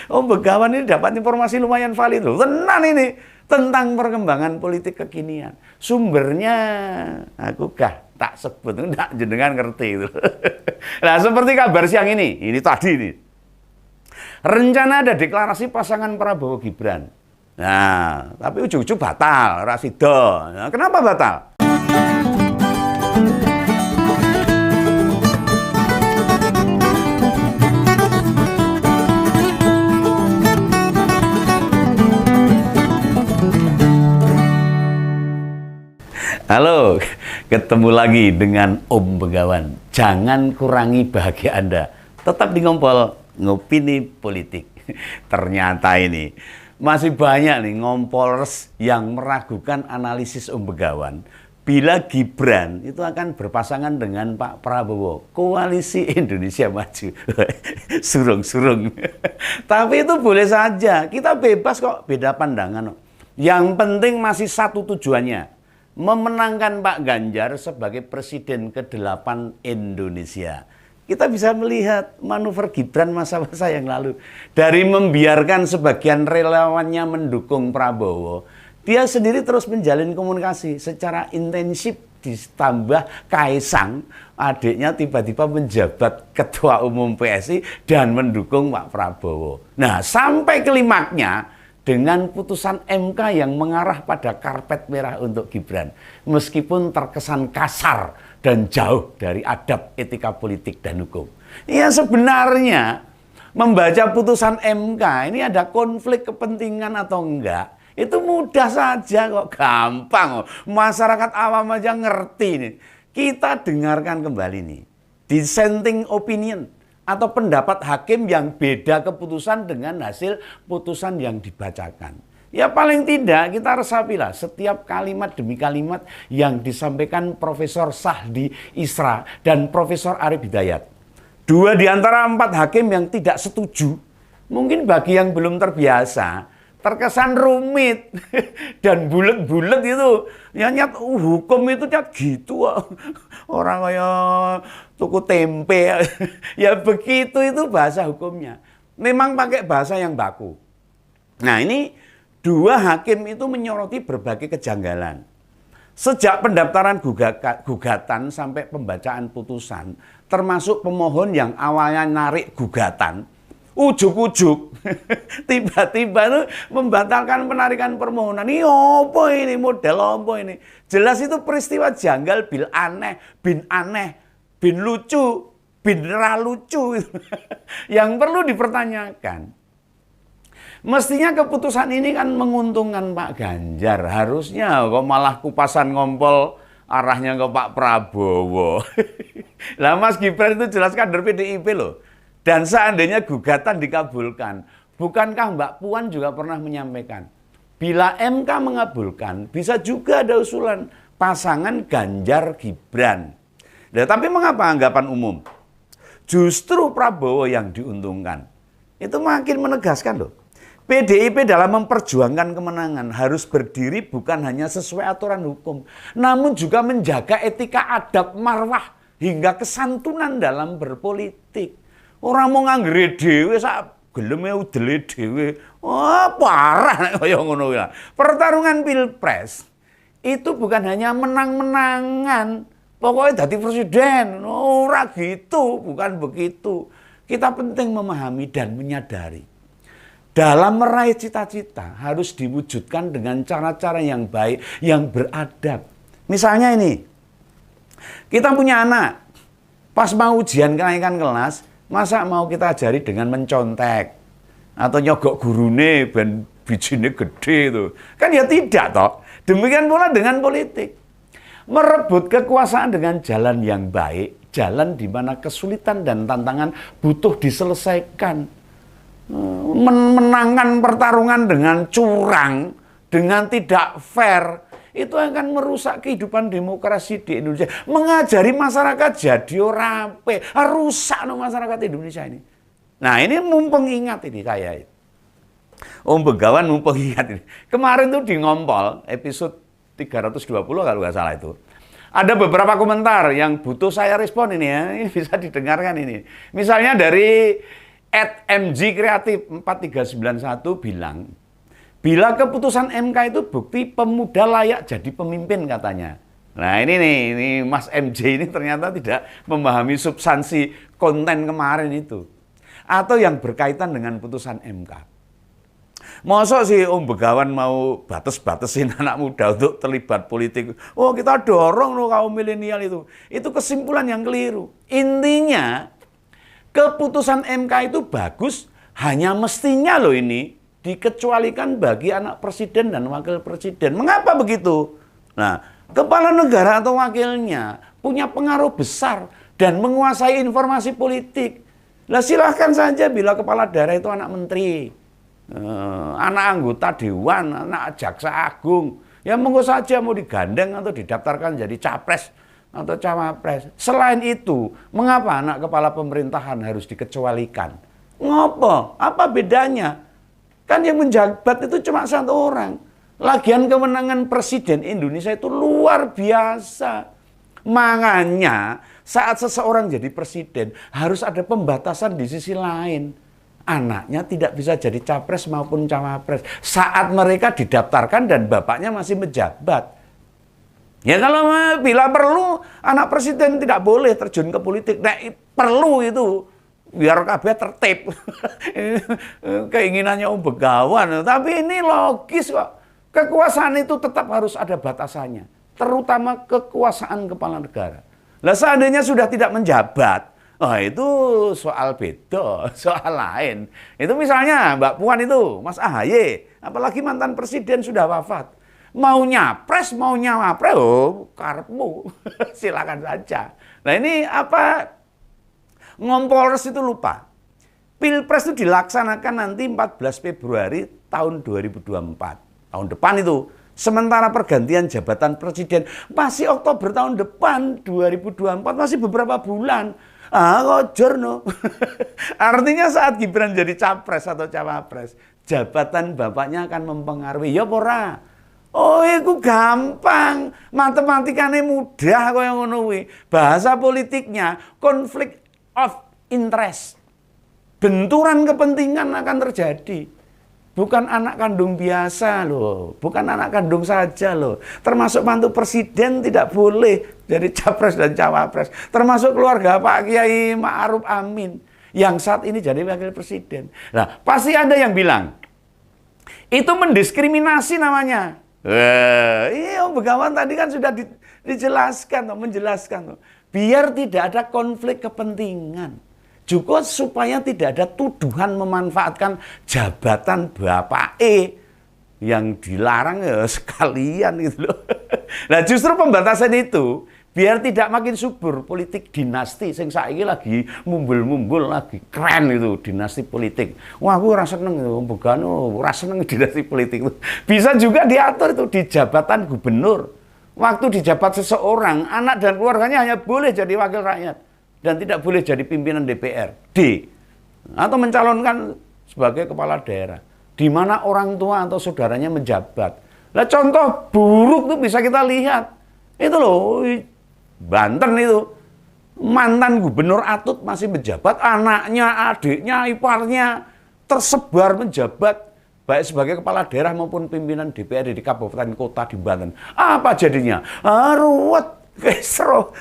Om Begawan ini dapat informasi lumayan valid loh. Tenan ini tentang perkembangan politik kekinian. Sumbernya aku tak sebut, enggak jenengan ngerti itu. Nah, seperti kabar siang ini tadi ini. Rencana ada deklarasi pasangan Prabowo Gibran. Nah, tapi ujung-ujung batal, rasido. Nah, kenapa batal? Halo, ketemu lagi dengan Om Begawan. Jangan kurangi bahagia Anda. Tetap di Ngompol, ngopini politik. Ternyata ini masih banyak nih ngompolers yang meragukan analisis Om Begawan. Bila Gibran itu akan berpasangan dengan Pak Prabowo, koalisi Indonesia Maju. Surung-surung. Tapi itu boleh saja. Kita bebas kok, beda pandangan. Yang penting masih satu tujuannya. Memenangkan Pak Ganjar sebagai Presiden ke-8 Indonesia. Kita bisa melihat manuver Gibran masa-masa yang lalu. Dari membiarkan sebagian relawannya mendukung Prabowo, dia sendiri terus menjalin komunikasi secara intensif. Ditambah Kaisang, adiknya tiba-tiba menjabat Ketua Umum PSI dan mendukung Pak Prabowo. Nah, sampai klimaknya, dengan putusan MK yang mengarah pada karpet merah untuk Gibran. Meskipun terkesan kasar dan jauh dari adab etika politik dan hukum. Ya sebenarnya membaca putusan MK ini ada konflik kepentingan atau enggak. Itu mudah saja kok, gampang kok. Masyarakat awam aja ngerti nih. Kita dengarkan kembali nih. Dissenting opinion. Atau pendapat hakim yang beda keputusan dengan hasil putusan yang dibacakan. Ya paling tidak kita resapilah setiap kalimat demi kalimat yang disampaikan Profesor Sahdi Isra dan Profesor Arif Hidayat. Dua di antara 4 hakim yang tidak setuju, mungkin bagi yang belum terbiasa, terkesan rumit dan bulet-bulet itu. Ya nyat hukum itu nyat gitu. Orang kayak tuku tempe. Ya begitu itu bahasa hukumnya. Memang pakai bahasa yang baku. Nah ini 2 hakim itu menyoroti berbagai kejanggalan. Sejak pendaftaran gugatan sampai pembacaan putusan, termasuk pemohon yang awalnya narik gugatan, ujuk-ujuk tiba-tiba itu membatalkan penarikan permohonan. Ini apa ini, model apa ini? Jelas itu peristiwa janggal, bin aneh, bin lucu, bin ra lucu. Yang perlu dipertanyakan. Mestinya keputusan ini kan menguntungkan Pak Ganjar. Harusnya kok malah kupasan ngompol arahnya ke Pak Prabowo. Lah Mas Gibran itu jelas kader PDIP loh. Dan seandainya gugatan dikabulkan, bukankah Mbak Puan juga pernah menyampaikan, bila MK mengabulkan, bisa juga ada usulan pasangan Ganjar-Gibran. Nah, tapi mengapa anggapan umum? Justru Prabowo yang diuntungkan. Itu makin menegaskan loh. PDIP dalam memperjuangkan kemenangan harus berdiri bukan hanya sesuai aturan hukum, namun juga menjaga etika adab marwah hingga kesantunan dalam berpolitik. Orang mau nganggere dhewe sak geleme udele dhewe. Wah, parah nek kaya ngono ya. Pertarungan Pilpres itu bukan hanya menang-menangan, pokoknya dadi presiden. Ora gitu, bukan begitu. Kita penting memahami dan menyadari. Dalam meraih cita-cita harus diwujudkan dengan cara-cara yang baik, yang beradab. Misalnya ini, kita punya anak, pas mau ujian kenaikan kelas, masa mau kita ajari dengan mencontek atau nyogok gurune ben bijine gede itu. Kan ya tidak toh. Demikian pula dengan politik. Merebut kekuasaan dengan jalan yang baik, jalan di mana kesulitan dan tantangan butuh diselesaikan. Menangkan pertarungan dengan curang, dengan tidak fair, itu akan merusak kehidupan demokrasi di Indonesia. Mengajari masyarakat jadi rapi, rusak no masyarakat Indonesia ini. Nah ini mumpung ingat ini saya. Om Begawan mumpung ingat ini. Kemarin tuh di Ngompol, episode 320 kalau nggak salah itu. Ada beberapa komentar yang butuh saya respon ini ya. Ini bisa didengarkan ini. Misalnya dari @mgkreatif 4391 bilang, bila keputusan MK itu bukti pemuda layak jadi pemimpin katanya. Nah ini nih, ini Mas MJ ini ternyata tidak memahami substansi konten kemarin itu. Atau yang berkaitan dengan putusan MK. Masa sih Om Begawan mau batas-batasin anak muda untuk terlibat politik? Oh kita dorong loh kaum milenial itu. Itu kesimpulan yang keliru. Intinya keputusan MK itu bagus, hanya mestinya loh ini dikecualikan bagi anak presiden dan wakil presiden. Mengapa begitu? Nah, kepala negara atau wakilnya punya pengaruh besar dan menguasai informasi politik. Lah silahkan saja bila kepala daerah itu anak menteri, anak anggota dewan, anak jaksa agung, ya monggo saja mau digandeng atau didaftarkan jadi capres atau cawapres. Selain itu, mengapa anak kepala pemerintahan harus dikecualikan? Ngopo? Apa bedanya? Kan yang menjabat itu cuma satu orang. Lagian kewenangan presiden Indonesia itu luar biasa. Makanya saat seseorang jadi presiden harus ada pembatasan di sisi lain. Anaknya tidak bisa jadi capres maupun cawapres saat mereka didaftarkan dan bapaknya masih menjabat. Ya kalau bila perlu anak presiden tidak boleh terjun ke politik. Nah, perlu itu biar kabeh tertib. Keinginannya Om Begawan, tapi ini logis kok. Kekuasaan itu tetap harus ada batasannya, terutama kekuasaan kepala negara. Lah seandainya sudah tidak menjabat, itu soal beda, soal lain. Itu misalnya Mbak Puan itu, Mas AHY, apalagi mantan presiden sudah wafat. Mau nyapres, mau nyawapres, karepmu. Silakan saja. Nah ini apa, Ngompolres itu lupa. Pilpres itu dilaksanakan nanti 14 Februari tahun 2024. Tahun depan itu. Sementara pergantian jabatan presiden masih Oktober tahun depan 2024, masih beberapa bulan. Kojor no. Artinya saat Gibran jadi capres atau cawapres, jabatan bapaknya akan mempengaruhi. Ya pora. Oh, itu gampang. Matematikanya mudah kok yang ngono kuwi. Bahasa politiknya konflik of interest. Benturan kepentingan akan terjadi. Bukan anak kandung biasa loh, bukan anak kandung saja loh. Termasuk mantu presiden tidak boleh jadi capres dan cawapres. Termasuk keluarga Pak Kiai Ma'ruf Amin yang saat ini jadi wakil presiden. Nah, pasti ada yang bilang, itu mendiskriminasi namanya. Iya, Om Begawan tadi kan sudah dijelaskan, menjelaskan. Biar tidak ada konflik kepentingan. Juga supaya tidak ada tuduhan memanfaatkan jabatan Bapak yang dilarang ya sekalian gitu loh. Nah justru pembatasan itu biar tidak makin subur politik dinasti sing saiki lagi mumbul-mumbul lagi keren itu dinasti politik. Wah aku ora seneng itu Begawan ora seneng dinasti politik itu. Bisa juga diatur itu di jabatan gubernur. Waktu dijabat seseorang, anak dan keluarganya hanya boleh jadi wakil rakyat. Dan tidak boleh jadi pimpinan DPRD atau mencalonkan sebagai kepala daerah di mana orang tua atau saudaranya menjabat. Lah contoh buruk tuh bisa kita lihat. Itu loh Banten itu mantan gubernur Atut masih menjabat, anaknya, adiknya, iparnya tersebar menjabat baik sebagai kepala daerah maupun pimpinan DPRD di kabupaten kota di Banten. Apa jadinya? Ruwet, kesro.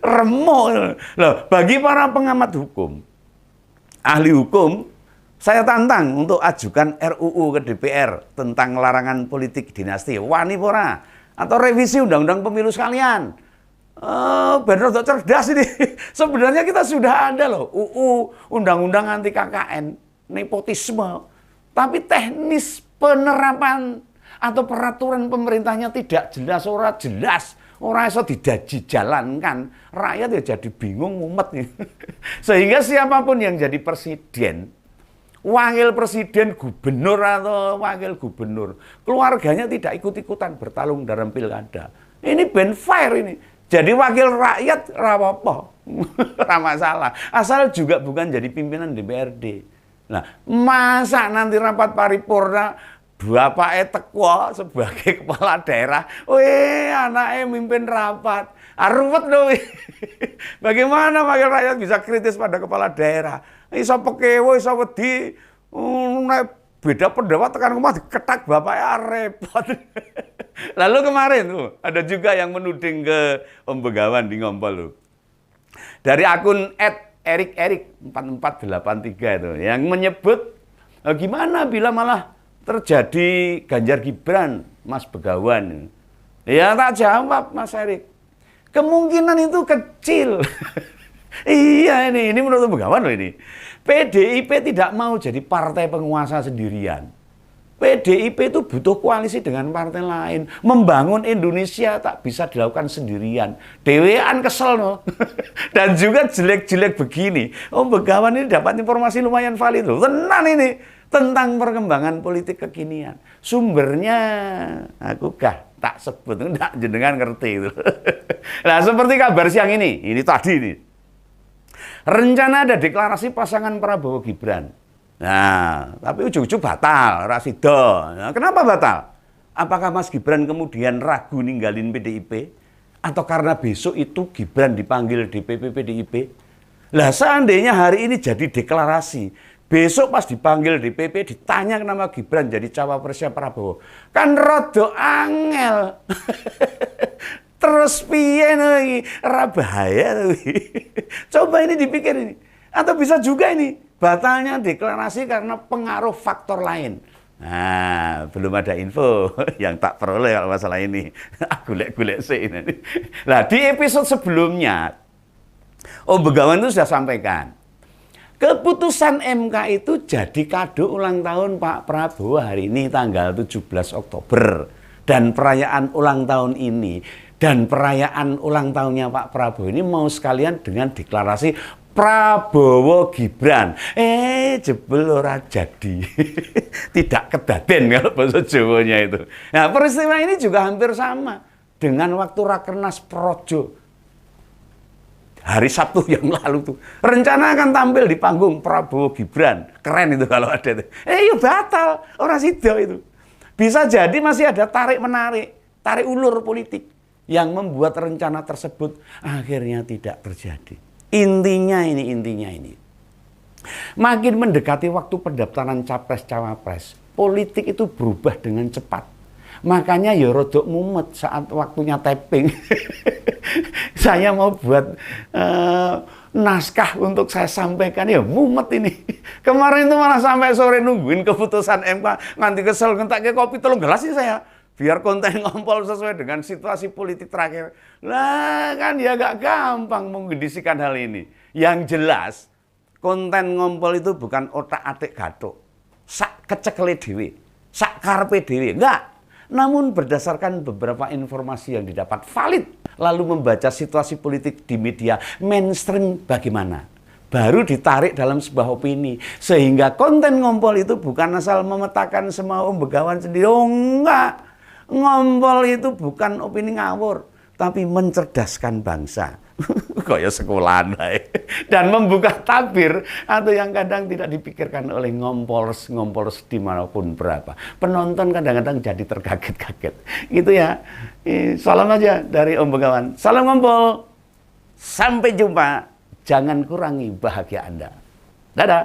Remuk. Loh, bagi para pengamat hukum, ahli hukum, saya tantang untuk ajukan RUU ke DPR tentang larangan politik dinasti. Wani pora atau revisi undang-undang pemilu sekalian. Bener untuk cerdas ini. Sebenarnya kita sudah ada loh UU undang-undang anti KKN, nepotisme. Tapi teknis penerapan atau peraturan pemerintahnya tidak jelas, ora jelas. Orang iso dijalankan, rakyat ya jadi bingung mumet nih. Sehingga siapapun yang jadi presiden, wakil presiden, gubernur atau wakil gubernur, keluarganya tidak ikut-ikutan bertarung dalam pilkada. Ini ben fair ini. Jadi wakil rakyat rapopo, ora masalah. Asal juga bukan jadi pimpinan DPRD. Nah, masa nanti rapat paripurna bapaknya teko sebagai kepala daerah, anaknya mimpin rapat, ruwet loh. Bagaimana wakil rakyat bisa kritis pada kepala daerah? Iso pekewo, iso wedi, nek beda pendapat tekan omah diketak bapaknya repot. Lalu kemarin tuh ada juga yang menuding ke Om Begawan di Ngompol tuh. Dari akun @erik4483 itu yang menyebut gimana bila malah terjadi Ganjar Gibran, Mas Begawan. Ya tak jawab Mas Erik. Kemungkinan itu kecil. Iya ini menurut Begawan loh ini. PDIP tidak mau jadi partai penguasa sendirian. PDIP itu butuh koalisi dengan partai lain. Membangun Indonesia tak bisa dilakukan sendirian. Dewean kesel no. Dan juga jelek-jelek begini. Om Begawan ini dapat informasi lumayan valid loh. Tenang ini. Tentang perkembangan politik kekinian. Sumbernya aku tak sebut. Enggak jenengan ngerti itu. Nah seperti kabar siang ini tadi nih. Rencana ada deklarasi pasangan Prabowo Gibran. Nah, tapi ujung-ujung batal, rasido. Nah, kenapa batal? Apakah Mas Gibran kemudian ragu ninggalin PDIP? Atau karena besok itu Gibran dipanggil DPP PDIP? Lah seandainya hari ini jadi deklarasi, besok pas dipanggil DPP ditanya kenapa Gibran jadi cawapresnya Prabowo. Kan rada angel. Terus piye nih, bahaya Coba ini dipikir ini. Atau bisa juga ini, batalnya deklarasi karena pengaruh faktor lain. Nah, belum ada info yang tak peroleh kalau masalah ini. Gulek-gulek sih ini. Nah, di episode sebelumnya, Om Begawan itu sudah sampaikan. Keputusan MK itu jadi kado ulang tahun Pak Prabowo hari ini tanggal 17 Oktober. Dan perayaan ulang tahun ini dan perayaan ulang tahunnya Pak Prabowo ini mau sekalian dengan deklarasi Prabowo Gibran. Jebel ora jadi. Tidak kedaden kalau bahasa Jawanya itu. Nah, peristiwa ini juga hampir sama dengan waktu Rakernas Projo. Hari Sabtu yang lalu tuh. Rencana akan tampil di panggung Prabowo Gibran. Keren itu kalau ada itu. Iya batal. Orang sido itu. Bisa jadi masih ada tarik-menarik, tarik ulur politik yang membuat rencana tersebut akhirnya tidak terjadi. Intinya ini. Makin mendekati waktu pendaftaran capres-cawapres, politik itu berubah dengan cepat. Makanya ya rodok mumet saat waktunya tapping. Saya mau buat naskah untuk saya sampaikan, ya mumet ini. Kemarin itu malah sampai sore nungguin keputusan MK, nganti kesel ngentak ke kopi 3 gelas sih saya. Biar konten Ngompol sesuai dengan situasi politik terakhir. Lah kan ya gak gampang mengedisikan hal ini. Yang jelas, konten Ngompol itu bukan otak-atik gathuk. Sak kecekele dhewe, sak karepe dhewe, enggak. Namun berdasarkan beberapa informasi yang didapat valid, lalu membaca situasi politik di media mainstream bagaimana, baru ditarik dalam sebuah opini. Sehingga konten Ngompol itu bukan asal memetakan semua Om Begawan sendiri. Oh enggak, Ngompol itu bukan opini ngawur, tapi mencerdaskan bangsa. Kayak sekolahan dan membuka tabir atau yang kadang tidak dipikirkan oleh ngompolers dimanapun berapa. Penonton kadang-kadang jadi terkaget-kaget. Gitu ya. Salam aja dari Om Begawan. Salam Ngompol. Sampai jumpa. Jangan kurangi bahagia Anda. Dadah.